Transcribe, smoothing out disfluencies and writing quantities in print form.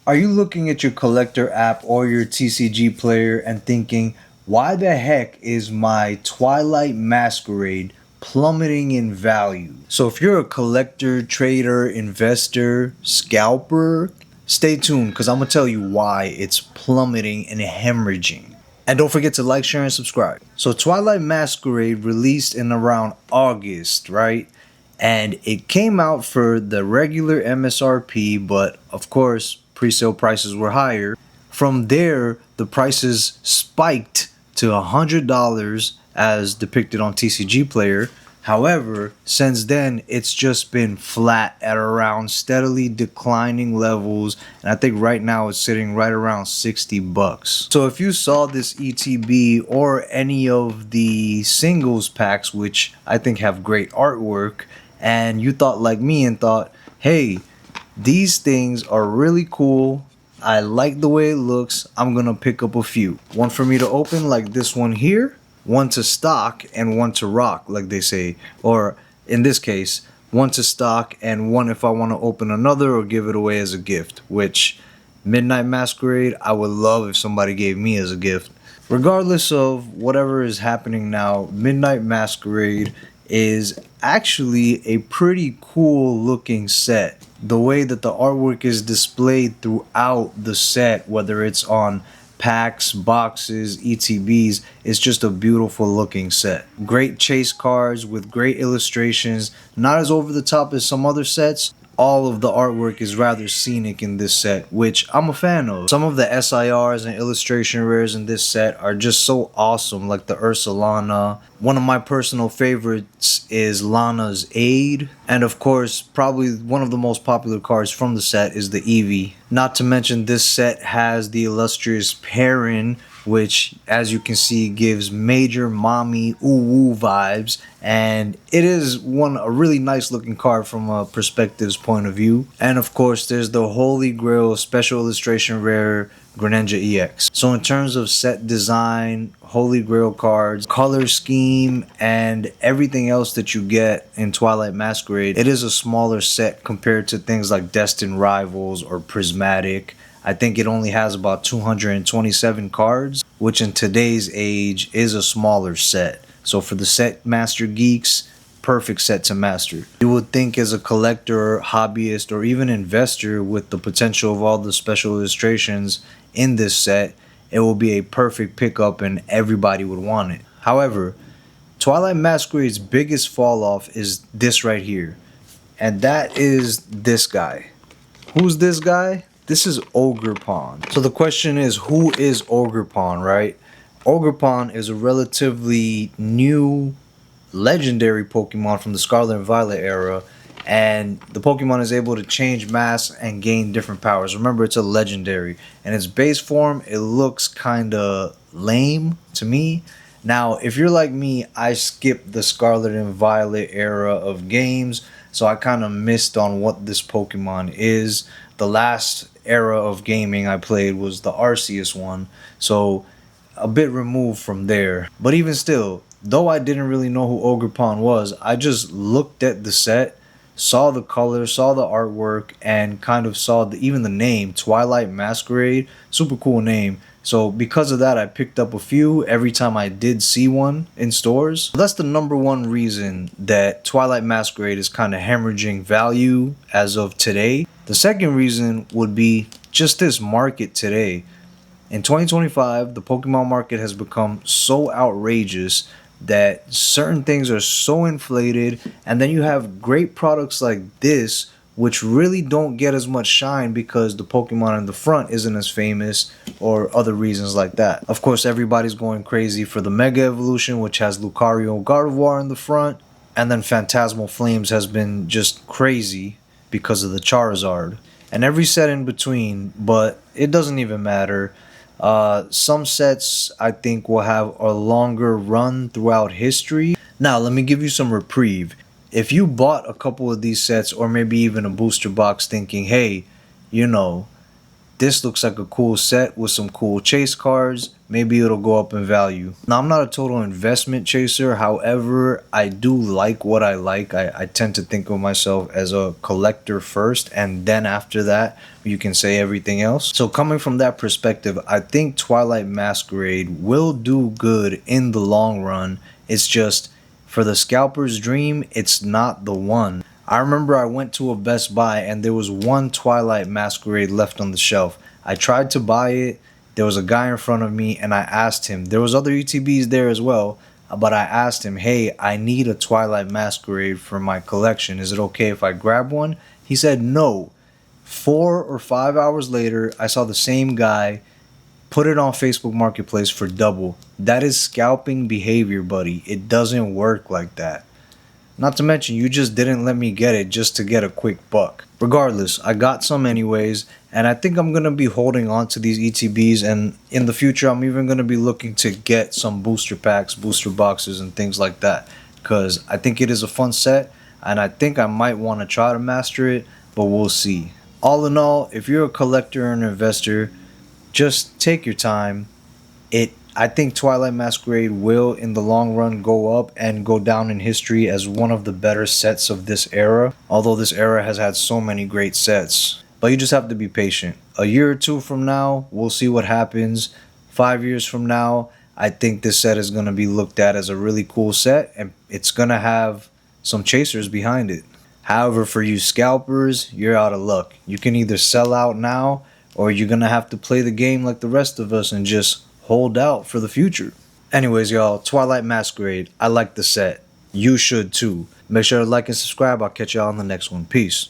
Are you looking at your collector app or your TCG player and thinking, why the heck is my Twilight Masquerade plummeting in value? So if you're a collector, trader, investor, scalper, stay tuned because I'm going to tell you why it's plummeting and hemorrhaging. And don't forget to like, share, and subscribe. So Twilight Masquerade released in around August, right? And it came out for the regular MSRP, but of course, pre-sale prices were higher. From there, the prices spiked to $100 as depicted on TCG Player. However, since then, it's just been flat at around steadily declining levels. And I think right now it's sitting right around 60 bucks. So if you saw this ETB or any of the singles packs, which I think have great artwork, and you thought like me and thought, hey, these things are really cool, I like the way it looks, I'm gonna pick up a few. One for me to open like this one here, one to stock and one to rock like they say, or in this case, one to stock and one if I want to open another or give it away as a gift, which Midnight Masquerade I would love if somebody gave me as a gift. Regardless of whatever is happening now, Midnight Masquerade is actually a pretty cool looking set. The way that the artwork is displayed throughout the set, whether it's on packs, boxes, ETBs, it's just a beautiful looking set. Great chase cards with great illustrations, not as over the top as some other sets. All of the artwork is rather scenic in this set, which I'm a fan of. Some of the SIRs and illustration rares in this set are just so awesome, like the Ursulana. One of my personal favorites is Lana's Aid. And of course, probably one of the most popular cards from the set is the Eevee. Not to mention this set has the illustrious Perrin, which as you can see gives major mommy ooh-woo vibes, and it is a really nice looking card from a perspective's point of view. And of course there's the Holy Grail special illustration rare Greninja EX. So in terms of set design, Holy Grail cards, color scheme, and everything else that you get in Twilight Masquerade, it is a smaller set compared to things like Destined Rivals or Prismatic. I think it only has about 227 cards, which in today's age is a smaller set. So for the set master geeks, perfect set to master. You would think as a collector, hobbyist, or even investor with the potential of all the special illustrations in this set, it will be a perfect pickup and everybody would want it. However, Twilight Masquerade's biggest fall off is this right here. And that is this guy. Who's this guy? This is Ogerpon. So the question is, who is Ogerpon, right? Ogerpon is a relatively new legendary Pokemon from the Scarlet and Violet era, and the Pokemon is able to change mass and gain different powers. Remember, it's a legendary. In its base form, it looks kind of lame to me. Now, if you're like me, I skipped the Scarlet and Violet era of games, so I kind of missed on what this Pokemon is. The last era of gaming I played was the Arceus one, so a bit removed from there. But even still, though I didn't really know who Ogerpon was, I just looked at the set, saw the color, saw the artwork, and kind of saw even the name, Twilight Masquerade. Super cool name. So because of that, I picked up a few every time I did see one in stores. That's the number one reason that Twilight Masquerade is kind of hemorrhaging value as of today. The second reason would be just this market today. In 2025, the Pokemon market has become so outrageous that certain things are so inflated, and then you have great products like this which really don't get as much shine because the Pokemon in the front isn't as famous or other reasons like that. Of course, everybody's going crazy for the Mega Evolution, which has Lucario Gardevoir in the front, and then Phantasmal Flames has been just crazy because of the Charizard, and every set in between, but it doesn't even matter. Some sets I think will have a longer run throughout history. Now let me give you some reprieve. If you bought a couple of these sets or maybe even a booster box thinking, hey, you know, this looks like a cool set with some cool chase cards. Maybe it'll go up in value. Now, I'm not a total investment chaser. However, I do like what I like. I tend to think of myself as a collector first, and then after that, you can say everything else. So coming from that perspective, I think Twilight Masquerade will do good in the long run. It's just, for the scalper's dream, it's not the one. I remember I went to a Best Buy and there was one Twilight Masquerade left on the shelf. I tried to buy it. There was a guy in front of me and I asked him. There was other ETBs there as well, but I asked him, hey, I need a Twilight Masquerade for my collection. Is it okay if I grab one? He said no. 4 or 5 hours later, I saw the same guy put it on Facebook Marketplace for double. That is scalping behavior, buddy. It doesn't work like that. Not to mention, you just didn't let me get it just to get a quick buck. Regardless, I got some anyways, and I think I'm going to be holding on to these ETBs, and in the future, I'm even going to be looking to get some booster packs, booster boxes, and things like that, because I think it is a fun set, and I think I might want to try to master it, but we'll see. All in all, if you're a collector or an investor, just take your time. I think Twilight Masquerade will, in the long run, go up and go down in history as one of the better sets of this era. Although this era has had so many great sets. But you just have to be patient. A year or two from now, we'll see what happens. 5 years from now, I think this set is going to be looked at as a really cool set. And it's going to have some chasers behind it. However, for you scalpers, you're out of luck. You can either sell out now, or you're going to have to play the game like the rest of us and just hold out for the future. Anyways, y'all, Twilight Masquerade, I like the set. You should too. Make sure to like and subscribe. I'll catch y'all on the next one. Peace.